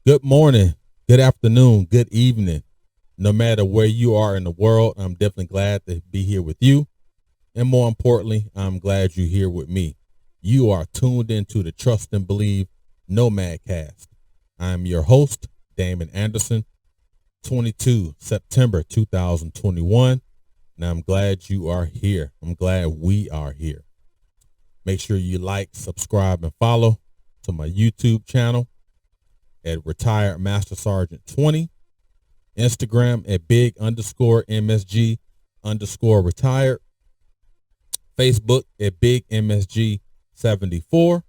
Good morning, good afternoon, good evening. No matter where you are in the world, I'm definitely glad to be here with you. And more importantly, I'm glad you're here with me. You are tuned into the Trust and Believe Nomad Cast. I'm your host, Damon Anderson, 22 September 2021. And I'm glad you are here. I'm glad we are here. Make sure you like, subscribe, and follow to my YouTube channel at Retired Master Sergeant 20, Instagram at big underscore MSG underscore retired, Facebook at big MSG 74.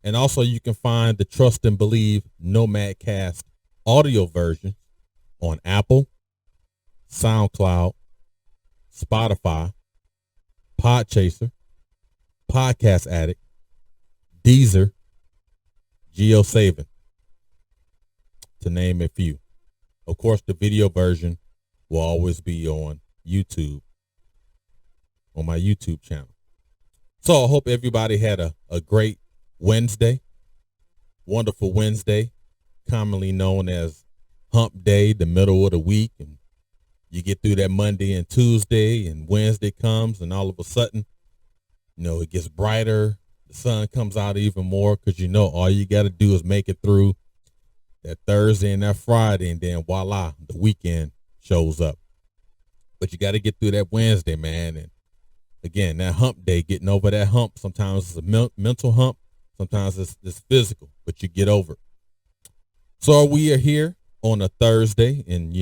And also you can find the Trust and Believe Nomad Cast audio version on Apple, SoundCloud, Spotify, Podchaser, Podcast Addict, Deezer, GeoSavin, to name a few. Of course, the video version will always be on YouTube, on my YouTube channel. So I hope everybody had a great Wednesday, wonderful Wednesday, commonly known as Hump Day, the middle of the week. And you get through that Monday and Tuesday, and Wednesday comes, and all of a sudden, it gets brighter. The sun comes out even more because, all you got to do is make it through that Thursday and that Friday, and then voila, the weekend shows up. But you got to get through that Wednesday, man. And again, that hump day, getting over that hump, sometimes it's a mental hump, sometimes it's physical, but you get over it. So we are here on a Thursday, and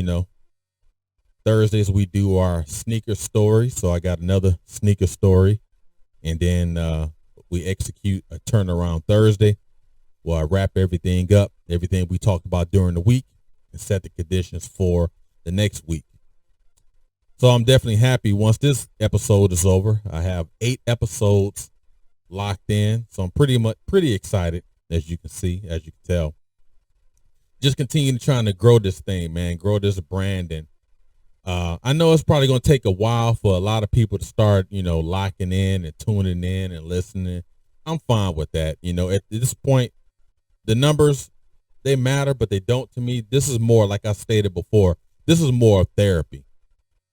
Thursdays we do our sneaker story. So I got another sneaker story, and then we execute a turnaround Thursday. Well, I wrap everything up, everything we talked about during the week, and set the conditions for the next week. So I'm definitely happy once this episode is over. I have 8 episodes locked in, so I'm pretty excited, as you can see, as you can tell. Just continue trying to grow this thing, man, grow this brand. And I know it's probably going to take a while for a lot of people to start, locking in and tuning in and listening. I'm fine with that. At this point, the numbers, they matter, but they don't to me. This is more, like I stated before, this is more of therapy.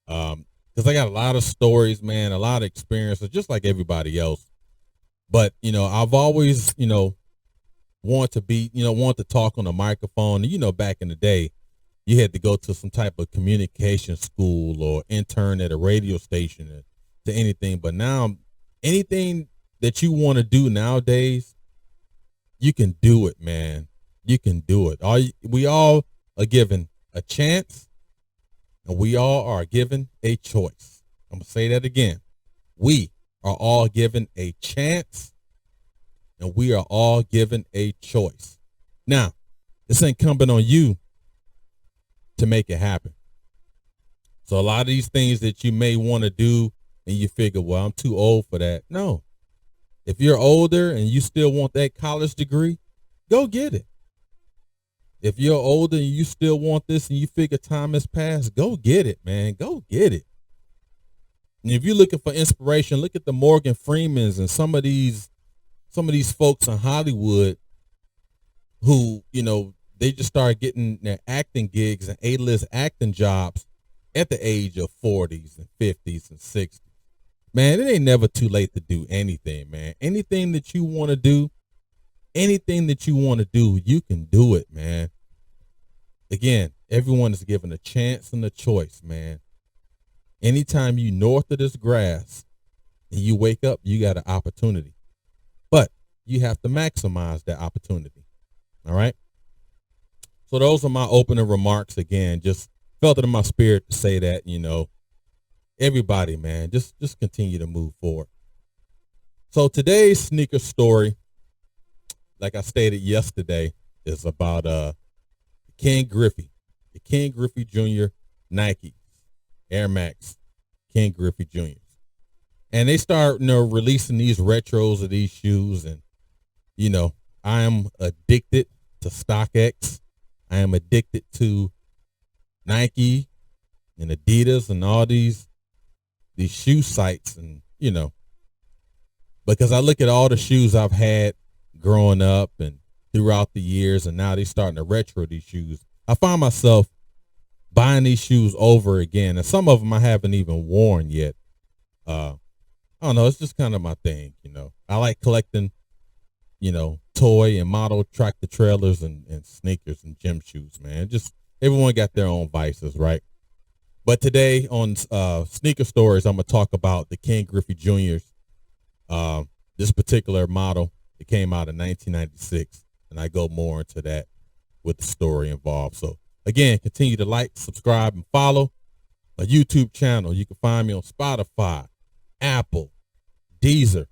Because I got a lot of stories, man, a lot of experiences, just like everybody else. But, I've always, wanted to talk on a microphone. And, back in the day, you had to go to some type of communication school or intern at a radio station to anything. But now, anything that you want to do nowadays, you can do it, man. You can do it. We all are given a chance, and we all are given a choice. I'm going to say that again. We are all given a chance, and we are all given a choice. Now, it's incumbent on you to make it happen. So a lot of these things that you may want to do, and you figure, well, I'm too old for that. No. If you're older and you still want that college degree, go get it. If you're older and you still want this and you figure time has passed, go get it, man. Go get it. And if you're looking for inspiration, look at the Morgan Freemans and some of these folks in Hollywood who, they just started getting their acting gigs and A-list acting jobs at the age of 40s and 50s and 60s. Man, it ain't never too late to do anything, man. Anything that you want to do, you can do it, man. Again, everyone is given a chance and a choice, man. Anytime you north of this grass and you wake up, you got an opportunity. But you have to maximize that opportunity. All right? So those are my opening remarks. Again, just felt it in my spirit to say that, everybody, man, just continue to move forward. So today's sneaker story, like I stated yesterday, is about Ken Griffey, the Ken Griffey Jr. Nike airmax Ken Griffey Jr. And they start, releasing these retros of these shoes, and I am addicted to StockX. I am addicted to Nike and Adidas and all these shoe sites, and because I look at all the shoes I've had growing up and throughout the years, and now they're starting to retro these shoes. I find myself buying these shoes over again, and some of them I haven't even worn yet. I don't know. It's just kind of my thing, I like collecting, toy and model tractor trailers and sneakers and gym shoes, man. Just everyone got their own vices, right? But today on Sneaker Stories, I'm going to talk about the Ken Griffey Jr.'s, this particular model. It came out in 1996, and I go more into that with the story involved. So, again, continue to like, subscribe, and follow my YouTube channel. You can find me on Spotify, Apple, Deezer,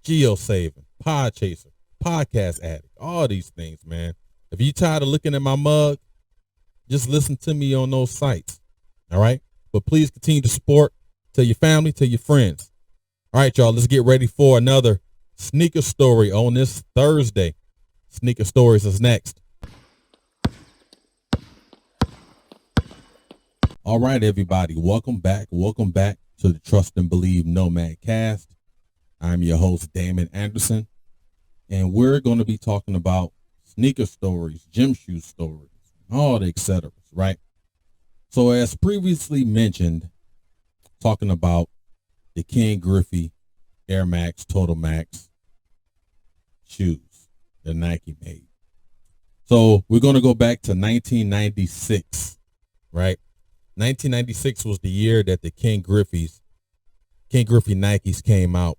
GeoSaving, Podchaser, Podcast Addict, all these things, man. If you're tired of looking at my mug, just listen to me on those sites, all right? But please continue to support. Tell your family, tell your friends. All right, y'all, let's get ready for another Sneaker Story on this Thursday. Sneaker Stories is next. All right, everybody, welcome back to the Trust and Believe Nomad Cast. I'm your host, Damon Anderson, and we're going to be talking about sneaker stories, gym shoe stories, all the et ceteras, right? So as previously mentioned, talking about the Ken Griffey airmax Total Max shoes that Nike made. So we're going to go back to 1996, right? 1996 was the year that the Ken Griffey Nikes came out.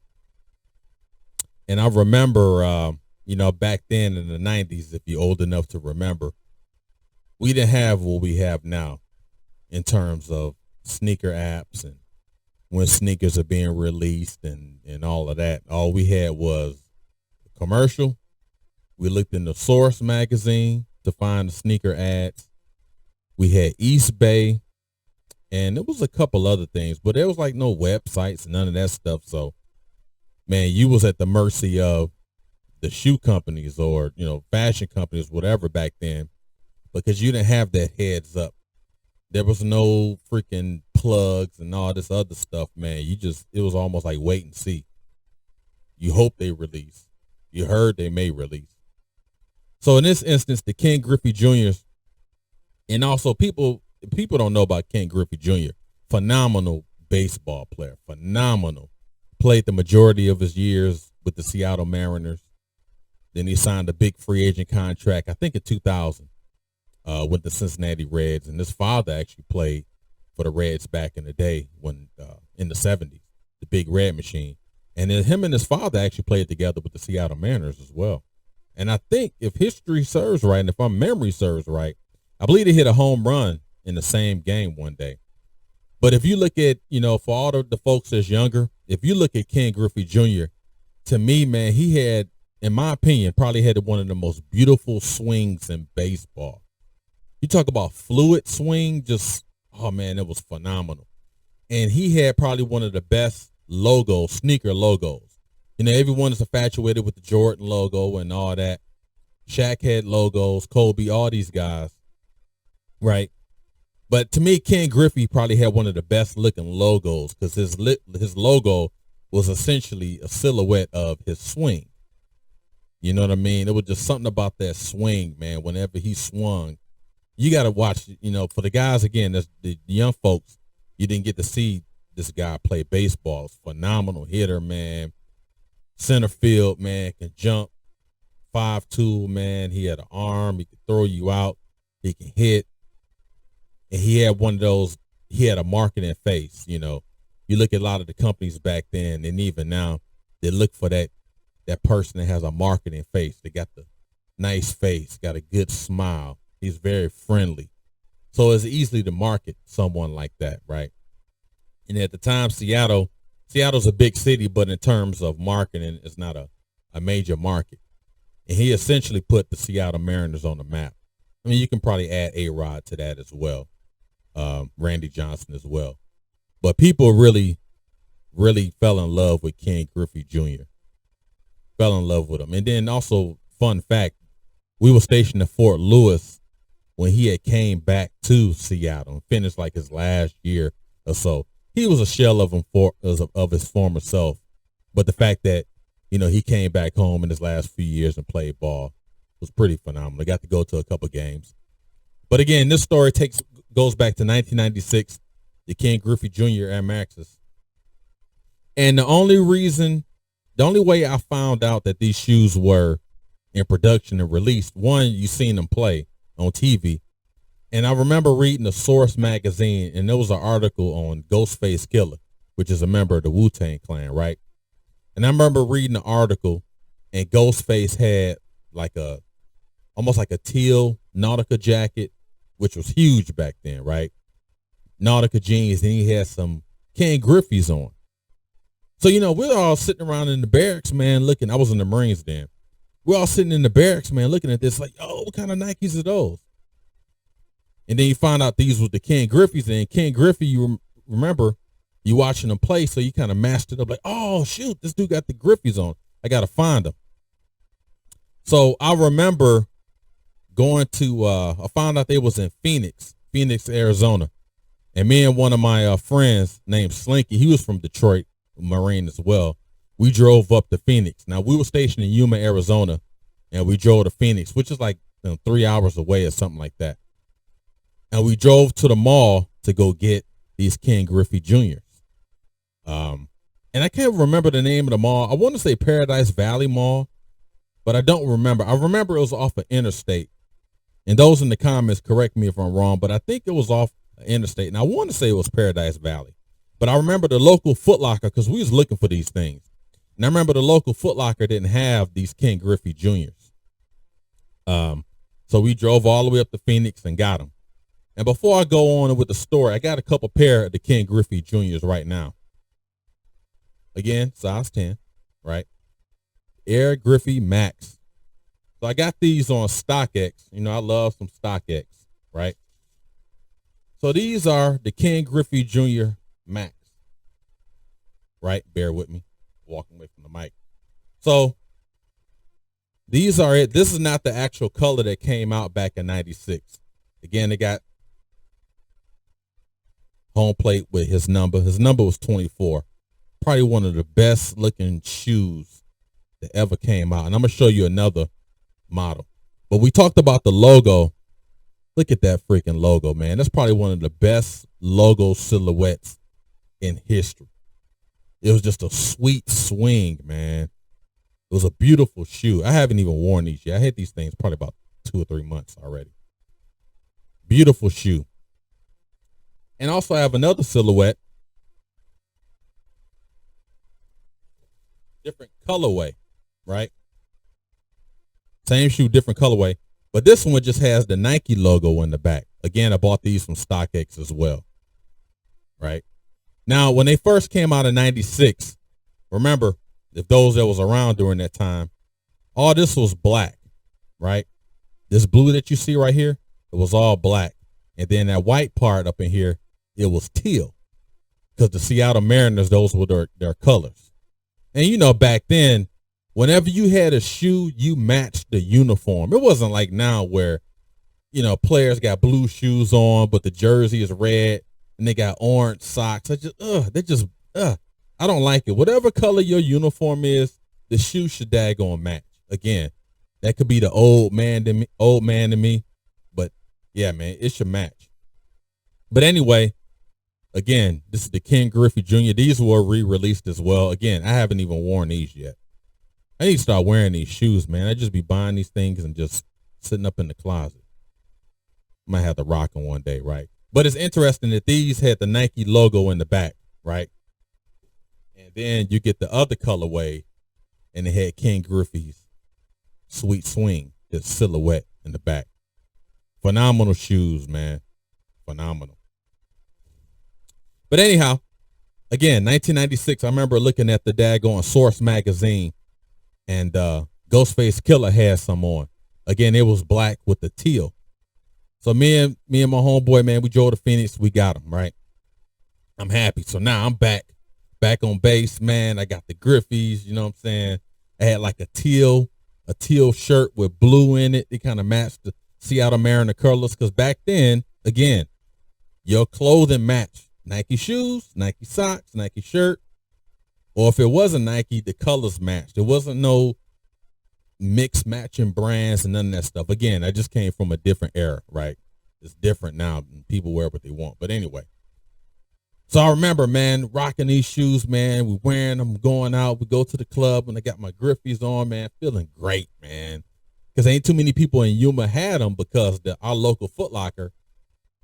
And I remember, back then in the 90s, if you're old enough to remember, we didn't have what we have now in terms of sneaker apps and when sneakers are being released and all of that. All we had was a commercial. We looked in the Source magazine to find the sneaker ads. We had East Bay. And it was a couple other things, but there was like no websites, none of that stuff. So, man, you was at the mercy of the shoe companies or, fashion companies, whatever back then, because you didn't have that heads up. There was no freaking plugs and all this other stuff, man. It was almost like wait and see. You hope they release. You heard they may release. So in this instance, the Ken Griffey Jr.'s, and also people don't know about Ken Griffey Jr. Phenomenal baseball player. Phenomenal. Played the majority of his years with the Seattle Mariners. Then he signed a big free agent contract, I think in 2000, with the Cincinnati Reds. And his father actually played for the Reds back in the day when in the 70s, the big red machine. And then him and his father actually played together with the Seattle Mariners as well. And I think if history serves right, and if my memory serves right, I believe he hit a home run in the same game one day. But if you look at, for all of the folks that's younger, if you look at Ken Griffey Jr., to me, man, he had, in my opinion, probably had one of the most beautiful swings in baseball. You talk about fluid swing, just, oh man, it was phenomenal. And he had probably one of the best logos, sneaker logos. Everyone is infatuated with the Jordan logo and all that. Shaq had logos, Kobe, all these guys, right? But to me, Ken Griffey probably had one of the best looking logos because his logo was essentially a silhouette of his swing. You know what I mean? It was just something about that swing, man. Whenever he swung, you got to watch, for the guys, again, the young folks, you didn't get to see this guy play baseball. Phenomenal hitter, man. Center field, man, can jump. 5'2", man. He had an arm. He could throw you out. He can hit. And he had one of those, he had a marketing face, You look at a lot of the companies back then, and even now, they look for that person that has a marketing face. They got the nice face, got a good smile. He's very friendly. So it's easy to market someone like that, right? And at the time, Seattle's a big city, but in terms of marketing, it's not a major market. And he essentially put the Seattle Mariners on the map. I mean, you can probably add A-Rod to that as well. Randy Johnson as well. But people really, really fell in love with Ken Griffey Jr. Fell in love with him. And then also, fun fact, we were stationed in Fort Lewis when he had came back to Seattle and finished like his last year or so. He was a shell of his former self. But the fact that, he came back home in his last few years and played ball, was pretty phenomenal. I got to go to a couple games. But again, this story goes back to 1996, the Ken Griffey Jr. Air Maxes. And the only way I found out that these shoes were in production and released, one, you seen them play on TV. And I remember reading the Source magazine, and there was an article on Ghostface Killer, which is a member of the Wu-Tang Clan, right? And I remember reading the article, and Ghostface had almost like a teal Nautica jacket, which was huge back then, right? Nautica jeans, and he had some Ken Griffey's on. So, we're all sitting around in the barracks, man, looking. I was in the Marines then. We're all sitting in the barracks, man, looking at this like, oh, what kind of Nikes are those? And then you find out these were the Ken Griffey's, and Ken Griffey, you remember, you watching them play, so you kind of matched it up like, oh, shoot, this dude got the Griffey's on. I got to find them. So I remember going to, I found out they was in Phoenix, Arizona. And me and one of my friends named Slinky, he was from Detroit, Marine as well. We drove up to Phoenix. Now, we were stationed in Yuma, Arizona, and we drove to Phoenix, which is like 3 hours away or something like that. And we drove to the mall to go get these Ken Griffey Juniors. And I can't remember the name of the mall. I want to say Paradise Valley Mall, but I don't remember. I remember it was off of Interstate. And those in the comments, correct me if I'm wrong, but I think it was off Interstate. And I want to say it was Paradise Valley. But I remember the local footlocker, because we was looking for these things. And I remember the local footlocker didn't have these Ken Griffey Juniors. So we drove all the way up to Phoenix and got them. And before I go on with the story, I got a couple pair of the Ken Griffey Juniors right now. Again, size 10, right? Air Griffey Max. So I got these on StockX. I love some StockX, right? So these are the Ken Griffey Jr. Max, right? Bear with me. Walking away from the mic. So these are it. This is not the actual color that came out back in 96. Again, they got home plate with his number. His number was 24. Probably one of the best looking shoes that ever came out. And I'm going to show you another model. But we talked about the logo. Look at that freaking logo, man. That's probably one of the best logo silhouettes in history. It was just a sweet swing, man. It was a beautiful shoe. I haven't even worn these yet. I had these things probably about 2 or 3 months already. Beautiful shoe. And also I have another silhouette. Different colorway, right? Same shoe, different colorway. But this one just has the Nike logo in the back. Again, I bought these from StockX as well, right? Now, when they first came out in 96, remember, if those that was around during that time, all this was black, right? This blue that you see right here, it was all black. And then that white part up in here, it was teal. Because the Seattle Mariners, those were their colors. And, back then, whenever you had a shoe, you matched the uniform. It wasn't like now where, players got blue shoes on, but the jersey is red and they got orange socks. I don't like it. Whatever color your uniform is, the shoe should daggone match. Again, that could be the old man to me, but yeah, man, it should match. But anyway, again, this is the Ken Griffey Jr. These were re-released as well. Again, I haven't even worn these yet. I need to start wearing these shoes, man. I just be buying these things and just sitting up in the closet. Might have to rock them one day, right? But it's interesting that these had the Nike logo in the back, right? And then you get the other colorway, and it had Ken Griffey's Sweet Swing, his silhouette in the back. Phenomenal shoes, man. Phenomenal. But anyhow, again, 1996, I remember looking at the daggone Source magazine, and Ghostface Killer had some on. Again, it was black with the teal. So me and my homeboy, man, we drove to Phoenix. We got them, right? I'm happy. So now I'm back on base, man. I got the Griffeys, you know what I'm saying? I had like a teal shirt with blue in it. It kind of matched the Seattle Mariner colors. Because back then, again, your clothing matched. Nike shoes, Nike socks, Nike shirt. Or if it wasn't Nike, the colors matched. There wasn't no mixed matching brands and none of that stuff. Again, I just came from a different era, right? It's different now. People wear what they want. But anyway, so I remember, man, rocking these shoes, man. We wearing them, going out. We go to the club and I got my Griffeys on, man. Feeling great, man. Because ain't too many people in Yuma had them because our local Foot Locker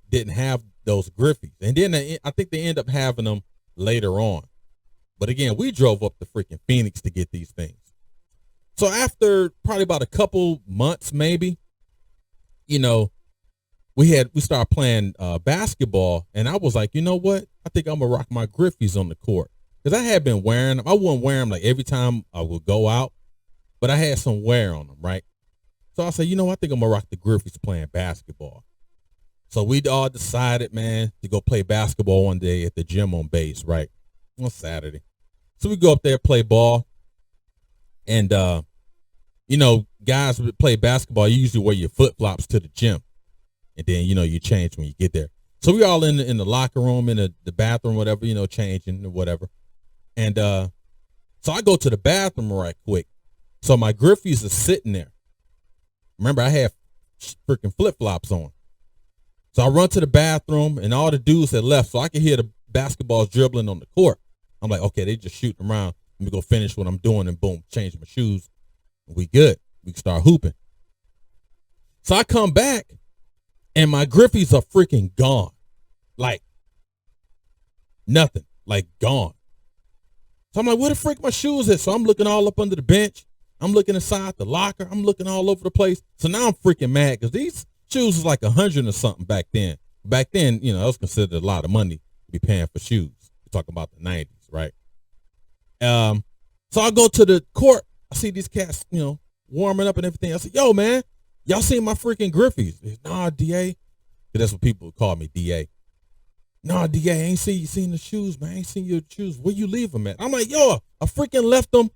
didn't have those Griffeys. And then I think they end up having them later on. But again, we drove up to freaking Phoenix to get these things. So after probably about a couple months, maybe, you know, we started playing basketball, and I was like, you know what? I think I'm gonna rock my Griffeys on the court because I had been wearing them. I wouldn't wear them like every time I would go out, but I had some wear on them, right? So I said, you know, I think I'm gonna rock the Griffeys playing basketball. So we all decided, man, to go play basketball one day at the gym on base, right? On Saturday. So we go up there, play ball. And, you know, guys that play basketball, you usually wear your flip-flops to the gym. And then, you know, you change when you get there. So we all in the locker room, in the bathroom, whatever, you know, changing or whatever. And so I go to the bathroom right quick. So my Griffeys are sitting there. Remember, I had freaking flip-flops on. So I run to the bathroom, and all the dudes had left, so I could hear the basketballs dribbling on the court. I'm like, okay, they just shooting around. Let me go finish what I'm doing, and boom, change my shoes. We good. We can start hooping. So I come back, and my Griffeys are freaking gone. Like, nothing. Like, gone. So I'm like, where the frick my shoes at? So I'm looking all up under the bench. I'm looking inside the locker. I'm looking all over the place. So now I'm freaking mad because these shoes was like $100 or something back then. Back then, you know, that was considered a lot of money to be paying for shoes. We're talking about the 90s, right? So I go to the court. I see these cats, you know, warming up and everything. I said, yo, man, y'all seen my freaking Griffeys? Nah, DA. That's what people call me, DA. Nah, DA, I ain't seen the shoes, man. I ain't seen your shoes. Where you leave them at? I'm like, yo, I freaking left them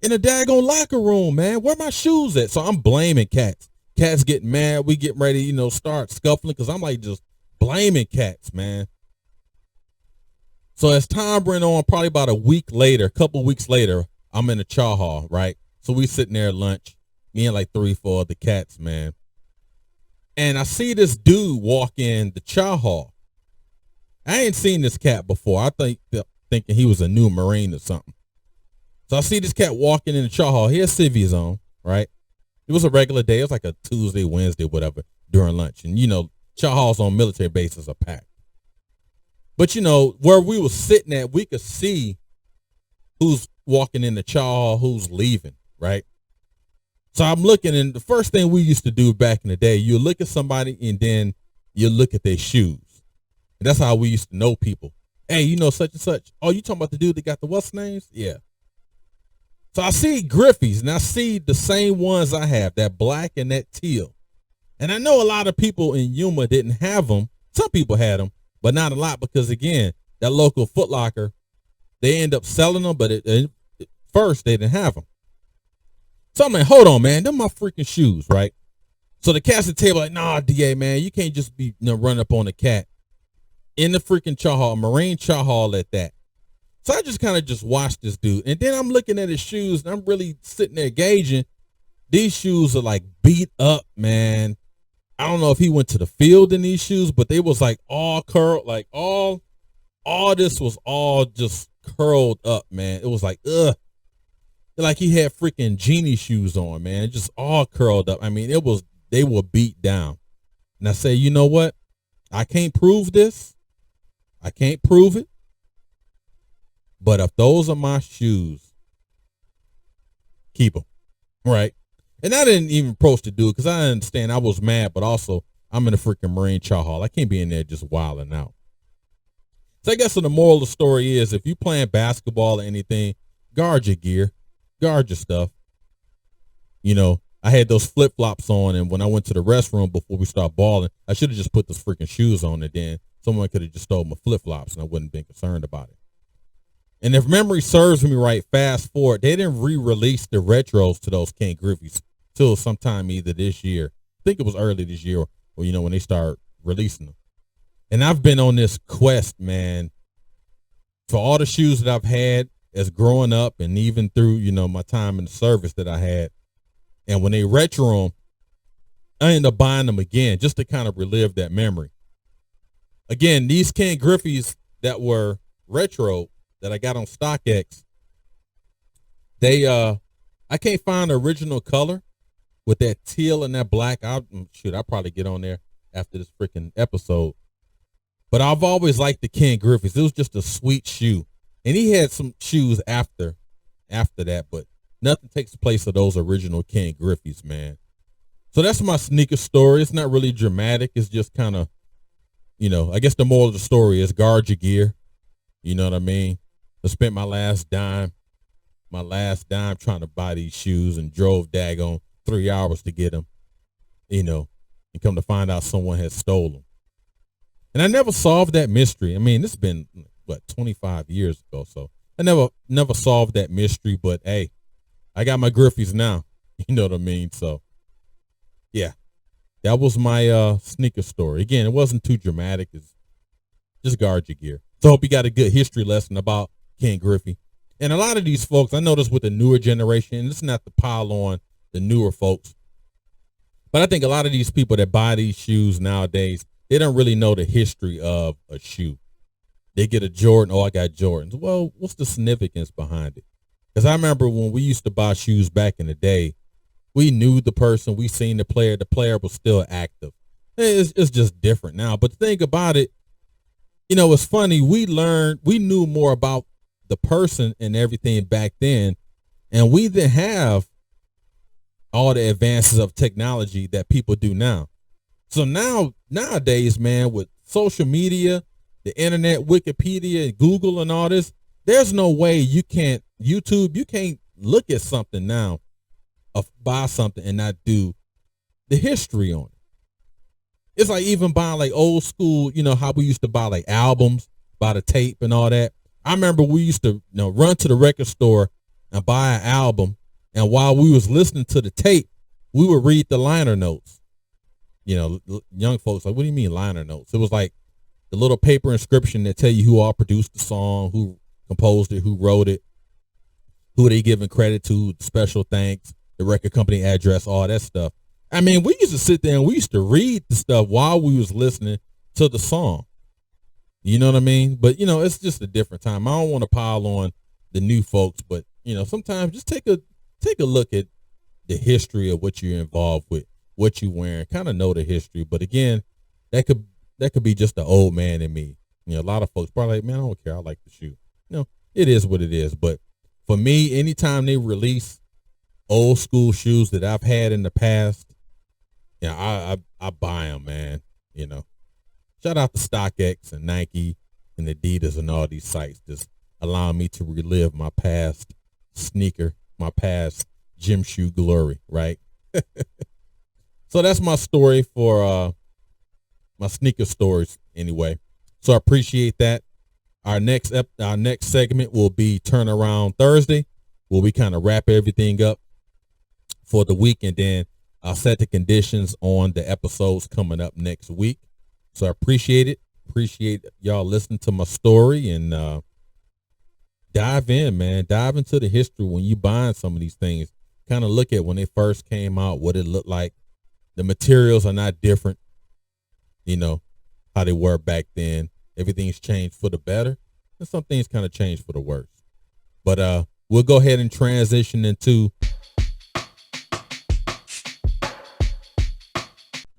in a daggone locker room, man. Where my shoes at? So I'm blaming cats. Cats getting mad. We getting ready, you know, start scuffling because I'm like just blaming cats, man. So as time went on, probably about a couple weeks later, I'm in the chow hall, right? So we sitting there at lunch, me and like 3-4 other cats, man. And I see this dude walk in the chow hall. I ain't seen this cat before. I thinking he was a new Marine or something. So I see this cat walking in the chow hall. He has civvies on, right? It was a regular day. It was like a Tuesday, Wednesday, whatever, during lunch. And, you know, chow halls on military bases are packed. But, you know, where we were sitting at, we could see who's walking in the chow hall, who's leaving, right? So I'm looking, and the first thing we used to do back in the day, you look at somebody and then you look at their shoes. And that's how we used to know people. Hey, you know, such and such. Oh, you talking about the dude that got the what's names? Yeah. So I see Griffeys, and I see the same ones I have, that black and that teal. And I know a lot of people in Yuma didn't have them. Some people had them, but not a lot because, again, that local Foot Locker, they end up selling them, but at first they didn't have them. So I'm like, hold on, man. Them my freaking shoes, right? So the cat's at the table like, nah, DA, man, you can't just be running up on a cat in the freaking chow hall, Marine chow hall at that. So I just kind of just watched this dude. And then I'm looking at his shoes, and I'm really sitting there gauging. These shoes are like beat up, man. I don't know if he went to the field in these shoes, but they was like all curled, like all this was all just curled up, man. It was like, ugh. Like he had freaking genie shoes on, man. Just all curled up. I mean, they were beat down. And I say, you know what? I can't prove this. I can't prove it. But if those are my shoes, keep them, right? And I didn't even approach the dude because I understand I was mad, but also I'm in a freaking Marine chow hall. I can't be in there just wilding out. So I guess the moral of the story is if you playing basketball or anything, guard your gear, guard your stuff. You know, I had those flip-flops on, and when I went to the restroom before we start balling, I should have just put those freaking shoes on, and then someone could have just stole my flip-flops, and I wouldn't have been concerned about it. And if memory serves me right, fast forward, they didn't re-release the retros to those Ken Griffeys till sometime either this year. I think it was early this year, or you know, when they start releasing them. And I've been on this quest, man, for all the shoes that I've had as growing up and even through, you know, my time in the service that I had. And when they retro them, I end up buying them again just to kind of relive that memory. Again, these Ken Griffeys that were retro that I got on StockX, they I can't find the original color with that teal and that black. I'll probably get on there after this freaking episode. But I've always liked the Ken Griffeys. It was just a sweet shoe. And he had some shoes after that, but nothing takes the place of those original Ken Griffeys, man. So that's my sneaker story. It's not really dramatic. It's just kind of, I guess the moral of the story is guard your gear. You know what I mean? I spent my last dime trying to buy these shoes and drove daggone 3 hours to get them, and come to find out someone had stolen them. And I never solved that mystery. I mean, it's been, 25 years ago. So I never solved that mystery, but hey, I got my Griffeys now. You know what I mean? So yeah, that was my sneaker story. Again, it wasn't too dramatic. It's just guard your gear. So I hope you got a good history lesson about Ken Griffey. And a lot of these folks, I noticed with the newer generation, and it's not to pile on the newer folks, but I think a lot of these people that buy these shoes nowadays, they don't really know the history of a shoe. They get a Jordan. Oh, I got Jordans. Well, what's the significance behind it? Because I remember when we used to buy shoes back in the day, we knew the person, we seen the player was still active. It's just different now. But the thing about it, it's funny. We knew more about the person and everything back then, and we didn't have all the advances of technology that people do now. So nowadays, man, with social media, the internet, Wikipedia, Google, and all this, there's no way you can't look at something now, buy something and not do the history on it. It's like even buying like old school, how we used to buy like albums, buy the tape and all that. I remember we used to run to the record store and buy an album, and while we was listening to the tape, we would read the liner notes. Young folks like, what do you mean liner notes? It was like the little paper inscription that tell you who all produced the song, who composed it, who wrote it, who they giving credit to, special thanks, the record company address, all that stuff. I mean, we used to sit there and we used to read the stuff while we was listening to the song. You know what I mean? But, it's just a different time. I don't want to pile on the new folks, but, sometimes just take a look at the history of what you're involved with, what you're wearing, kind of know the history. But again, that could be just the old man in me. A lot of folks probably like, man, I don't care. I like the shoe. It is what it is. But for me, anytime they release old school shoes that I've had in the past, I buy them, man. Shout out to StockX and Nike and Adidas and all these sites just allowing me to relive my past my past gym shoe glory, right? So that's my story for my sneaker stories anyway. So I appreciate that. Our next segment will be Turnaround Thursday, where we kind of wrap everything up for the week, and then I'll set the conditions on the episodes coming up next week. So I appreciate it. Appreciate y'all listening to my story, and dive in, man. Dive into the history when you buying some of these things. Kind of look at when they first came out, what it looked like. The materials are not different, how they were back then. Everything's changed for the better, and some things kind of changed for the worse. But we'll go ahead and transition into.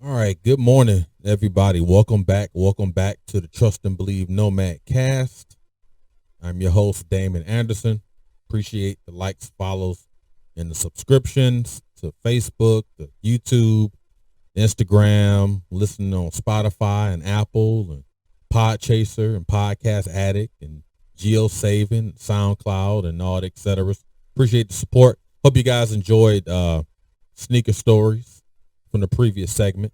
All right, good morning, everybody. Welcome back to the Trust and Believe Nomad Cast. I'm your host, Damon Anderson. Appreciate the likes, follows, and the subscriptions to Facebook, to YouTube, Instagram, listening on Spotify and Apple and Podchaser and Podcast Addict and GeoSaving, SoundCloud, and all that, et cetera. Appreciate the support. Hope you guys enjoyed sneaker stories from the previous segment.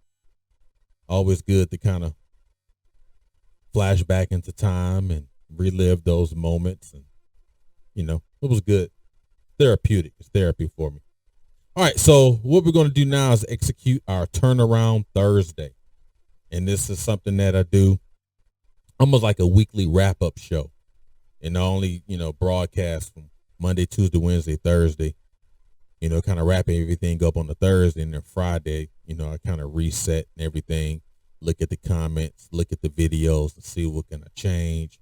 Always good to kind of flash back into time and relive those moments. And, it was good. Therapeutic. It's therapy for me. All right. So what we're going to do now is execute our Turnaround Thursday. And this is something that I do almost like a weekly wrap-up show. And I only, broadcast from Monday, Tuesday, Wednesday, Thursday. kind of wrapping everything up on the Thursday, and then Friday, I kind of reset and everything, look at the comments, look at the videos and see what can I change.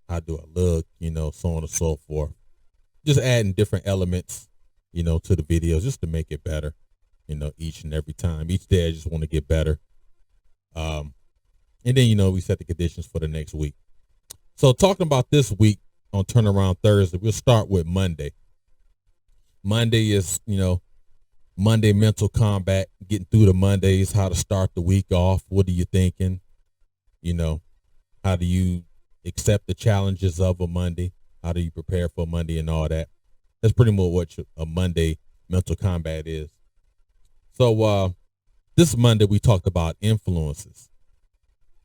How do I look, so on and so forth. Just adding different elements, to the videos just to make it better, each and every time. Each day I just want to get better. And then, we set the conditions for the next week. So talking about this week on Turnaround Thursday, we'll start with Monday. Monday is, Monday mental combat, getting through the Mondays, how to start the week off. What are you thinking? How do you accept the challenges of a Monday? How do you prepare for Monday and all that? That's pretty much what a Monday mental combat is. So this Monday we talked about influences,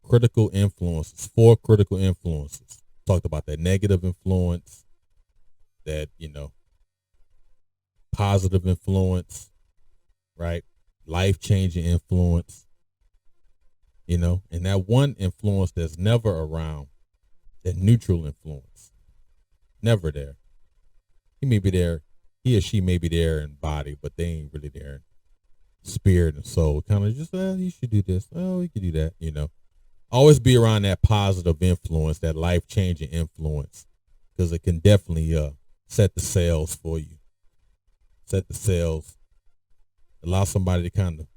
critical influences, 4 critical influences. Talked about that negative influence, that, positive influence, right? Life-changing influence, and that one influence that's never around, that neutral influence, never there. He may be there, he or she may be there in body, but they ain't really there in spirit and soul. Kind of just, you should do this. Oh, you could do that, Always be around that positive influence, that life-changing influence, because it can definitely set the sails for you. Set the sails. Allow somebody to kind of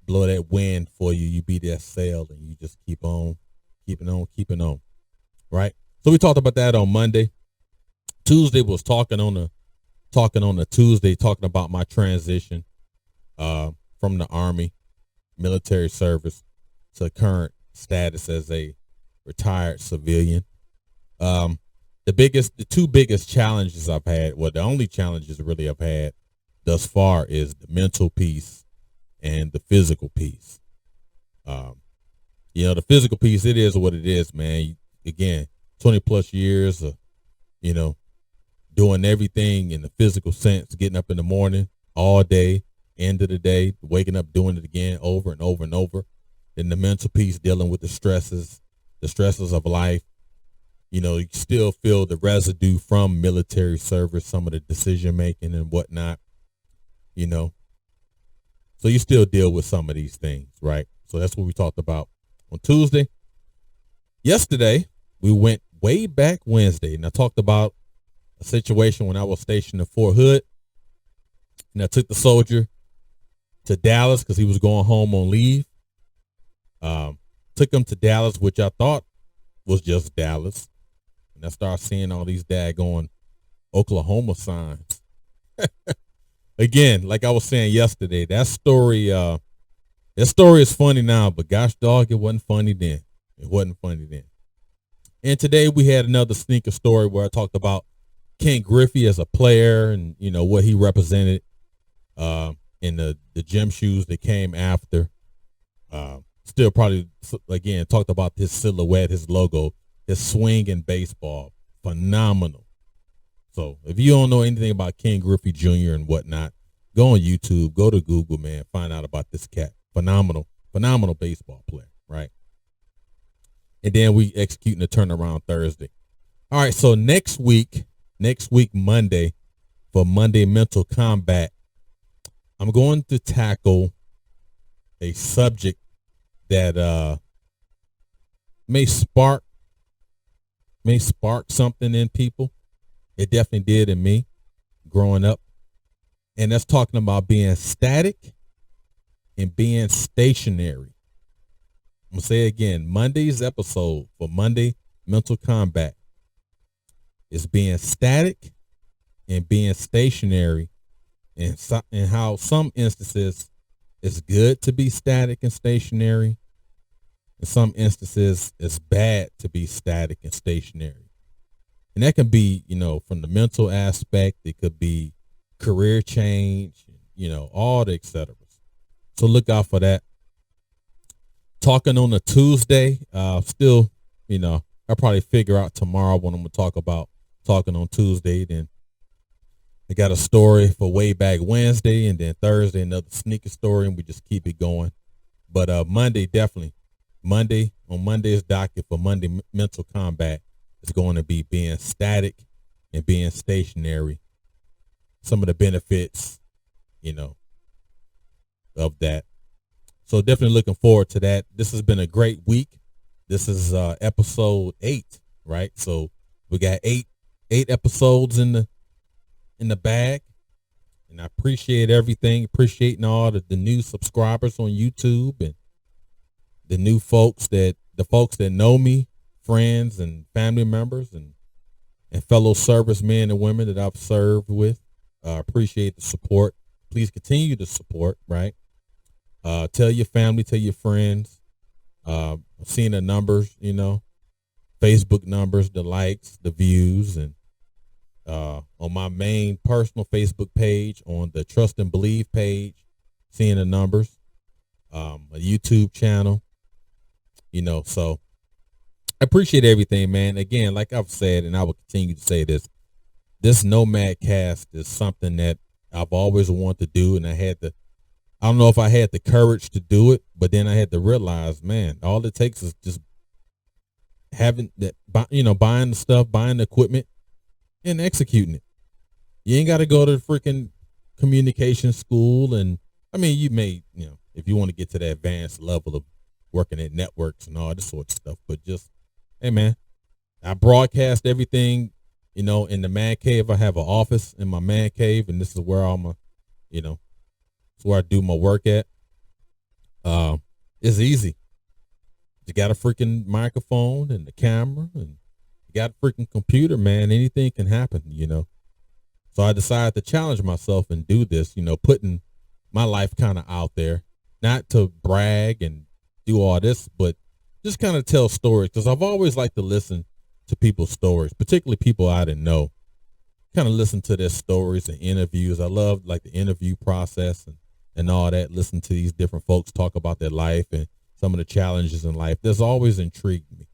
blow that wind for you. You be that sail, and you just keep on, keeping on, right? So we talked about that on Monday. Tuesday was talking on a Tuesday, talking about my transition from the Army, military service, to current status as a retired civilian. The 2 biggest challenges I've had, well, the only challenges really I've had thus far is the mental piece and the physical piece. The physical piece, it is what it is, man. Again, 20 plus years of, doing everything in the physical sense, getting up in the morning all day, end of the day, waking up, doing it again over and over and over. Then the mental piece, dealing with the stresses of life. You still feel the residue from military service, some of the decision making and whatnot, So you still deal with some of these things, right? So that's what we talked about on Tuesday. Yesterday, we went way back Wednesday, and I talked about a situation when I was stationed in Fort Hood, and I took the soldier to Dallas because he was going home on leave. Took him to Dallas, which I thought was just Dallas. And I started seeing all these daggone Oklahoma signs. Again, like I was saying yesterday, that story is funny now, but gosh dog, it wasn't funny then. It wasn't funny then. And today we had another sneaker story where I talked about Ken Griffey as a player and, what he represented in the gym shoes that came after. Still probably, again, talked about his silhouette, his logo, his swing in baseball. Phenomenal. So if you don't know anything about Ken Griffey Jr. and whatnot, go on YouTube, go to Google, man, find out about this cat. Phenomenal baseball player, right? And then we executing the turnaround Thursday. All right, so next week, Monday, for Monday Mental Combat, I'm going to tackle a subject that may spark something in people. It definitely did in me growing up. And that's talking about being static and being stationary. I'm going to say it again. Monday's episode for Monday Mental Combat is being static and being stationary, and how some instances it's good to be static and stationary. In some instances, it's bad to be static and stationary. And that can be, from the mental aspect. It could be career change, all the et cetera. So look out for that. Talking on a Tuesday, still, I'll probably figure out tomorrow what I'm going to talk about talking on Tuesday. Then I got a story for way back Wednesday, and then Thursday, another sneaker story, and we just keep it going. But Monday, definitely. On Monday's docket for Monday Mental Combat is going to be being static and being stationary. some of the benefits, you know, of that. So definitely looking forward to that. This has been a great week. This is episode 8, right? So we got eight episodes in the bag. And I appreciate everything. Appreciating all the new subscribers on YouTube and the new folks the folks that know me, friends and family members and fellow servicemen and women that I've served with. Appreciate the support. Please continue to support, right? Tell your family, tell your friends. Seeing the numbers, you know, Facebook numbers, the likes, the views, and on my main personal Facebook page, on the Trust and Believe page, seeing the numbers, a YouTube channel, you know, so I appreciate everything, man. Again, like I've said, and I will continue to say this Nomad Cast is something that I've always wanted to do, and I don't know if I had the courage to do it, but then I had to realize, man, all it takes is just having that, buying the stuff, buying the equipment, and executing it. You ain't got to go to freaking communication school. And I mean, you may, if you want to get to that advanced level of working at networks and all this sort of stuff, but just, hey man, I broadcast everything, in the man cave. I have an office in my man cave, and this is where it's where I do my work at. It's easy. You got a freaking microphone and the camera, and you got a freaking computer, man. Anything can happen, So I decided to challenge myself and do this, putting my life kind of out there, not to brag and do all this, but just kind of tell stories, because I've always liked to listen to people's stories, particularly people I didn't know. Kind of listen to their stories and interviews. I love like the interview process and all that. Listen to these different folks talk about their life and some of the challenges in life. That's always intrigued me.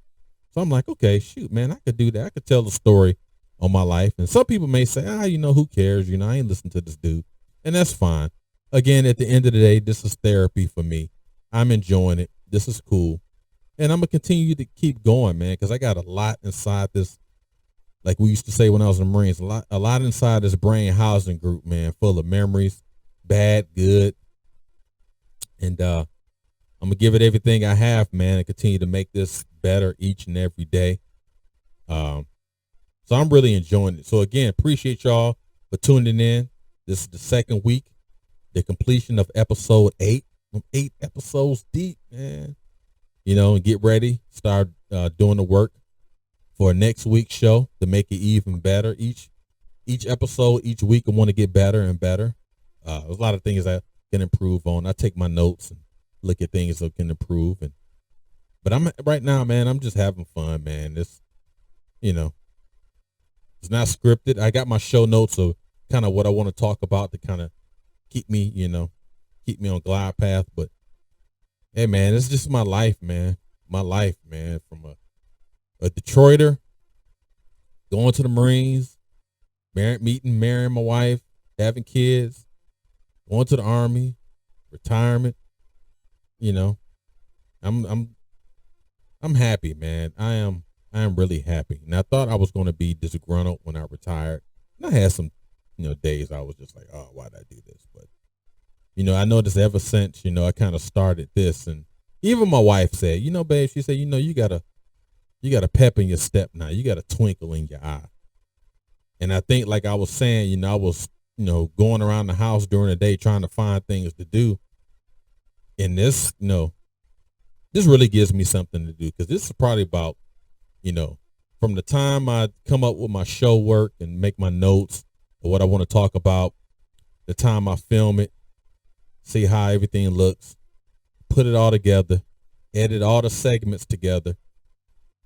So I'm like, okay, shoot, man, I could do that. I could tell the story on my life. And some people may say, who cares? I ain't listening to this dude. And that's fine. Again, at the end of the day, this is therapy for me. I'm enjoying it. This is cool. And I'm going to continue to keep going, man, because I got a lot inside this, like we used to say when I was in the Marines, a lot inside this brain housing group, man, full of memories, bad, good. And I'm going to give it everything I have, man, and continue to make this better each and every day. So I'm really enjoying it. So again, appreciate y'all for tuning in. This is the second week, the completion of episode 8. I'm 8 episodes deep, man. And get ready, start doing the work for next week's show to make it even better. Each episode, each week, I want to get better and better. There's a lot of things I can improve on. I take my notes and look at things that can improve. But I'm right now, man, I'm just having fun, man. It's not scripted. I got my show notes of kind of what I want to talk about to kind of keep me on glide path. But hey, man, it's just my life, man. My life, man, from a Detroiter, going to the Marines, marrying my wife, having kids, going to the Army, retirement. I'm happy, man. I am really happy. And I thought I was going to be disgruntled when I retired. And I had some, days I was just like, oh, why did I do this? But, I noticed ever since, I kind of started this, and even my wife said, babe, she said, you got a pep in your step now. You got a twinkle in your eye. And I think, like I was saying, I was, going around the house during the day trying to find things to do. And this, this really gives me something to do, because this is probably about, from the time I come up with my show work and make my notes or what I want to talk about, the time I film it, see how everything looks, put it all together, edit all the segments together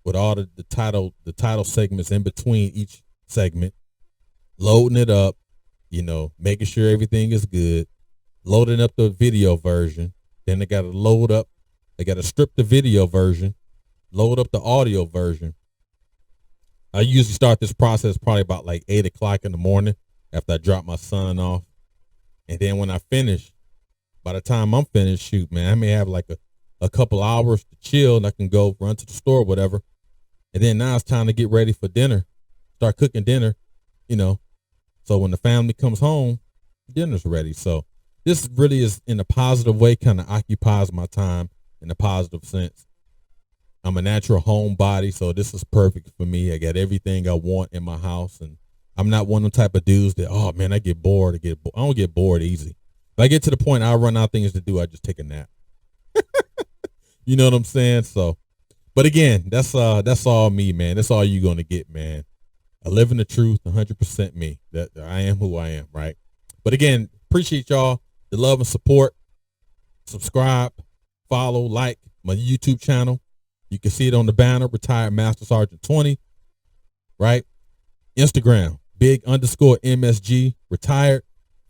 with all the title segments in between each segment, loading it up, making sure everything is good, loading up the video version. Then they got to strip the video version, load up the audio version. I usually start this process probably about like 8 o'clock in the morning after I drop my son off. And then when I finish, by the time I'm finished, shoot, man, I may have like a couple hours to chill, and I can go run to the store or whatever. And then now it's time to get ready for dinner, start cooking dinner, So when the family comes home, dinner's ready. So this really is, in a positive way, kind of occupies my time in a positive sense. I'm a natural homebody, so this is perfect for me. I got everything I want in my house, and I'm not one of the type of dudes that, oh man, I get bored. I don't get bored easy. If I get to the point I run out of things to do, I just take a nap. You know what I'm saying? So, but again, that's all me, man. That's all you're gonna get, man. I live in the truth, 100% me. That I am who I am, right? But again, appreciate y'all, the love and support. Subscribe, follow, like my YouTube channel. You can see it on the banner, Retired Master Sergeant 20, right? Instagram, big_MSG retired.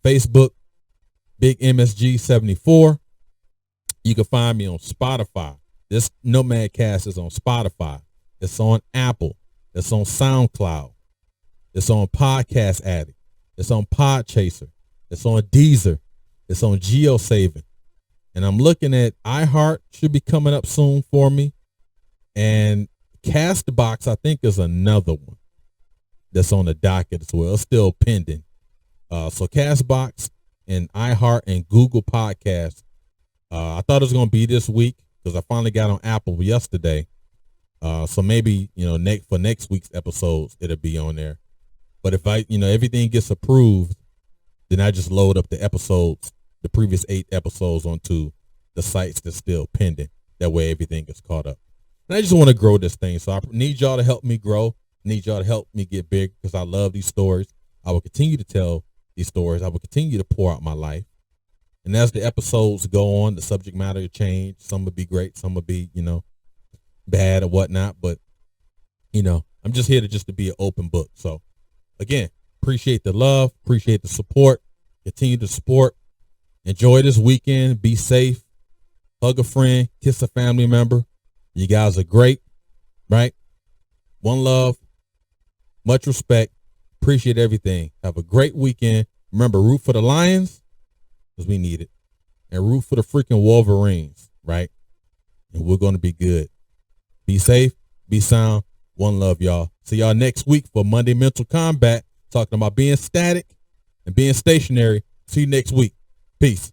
Facebook, big MSG 74. You can find me on Spotify. This Nomad Cast is on Spotify. It's on Apple. It's on SoundCloud. It's on Podcast Addict. It's on Podchaser. It's on Deezer. It's on GeoSaving. And I'm looking at iHeart, should be coming up soon for me. And Castbox, I think, is another one that's on the docket as well. It's still pending. So Castbox and iHeart and Google Podcasts. I thought it was going to be this week because I finally got on Apple yesterday. So maybe, for next week's episodes, it'll be on there. But if everything gets approved, then I just load up the episodes, the previous 8 episodes, onto the sites that's still pending. That way everything gets caught up. And I just want to grow this thing. So I need y'all to help me grow. I need y'all to help me get big because I love these stories. I will continue to tell these stories. I will continue to pour out my life. And as the episodes go on, the subject matter will change. Some will be great. Some will be, bad or whatnot. But, I'm just here to be an open book. So, again, appreciate the love. Appreciate the support. Continue to support. Enjoy this weekend. Be safe. Hug a friend. Kiss a family member. You guys are great, right? One love. Much respect. Appreciate everything. Have a great weekend. Remember, root for the Lions because we need it. And root for the freaking Wolverines, right? And we're going to be good. Be safe. Be sound. One love, y'all. See y'all next week for Monday Mental Combat, talking about being static and being stationary. See you next week. Peace.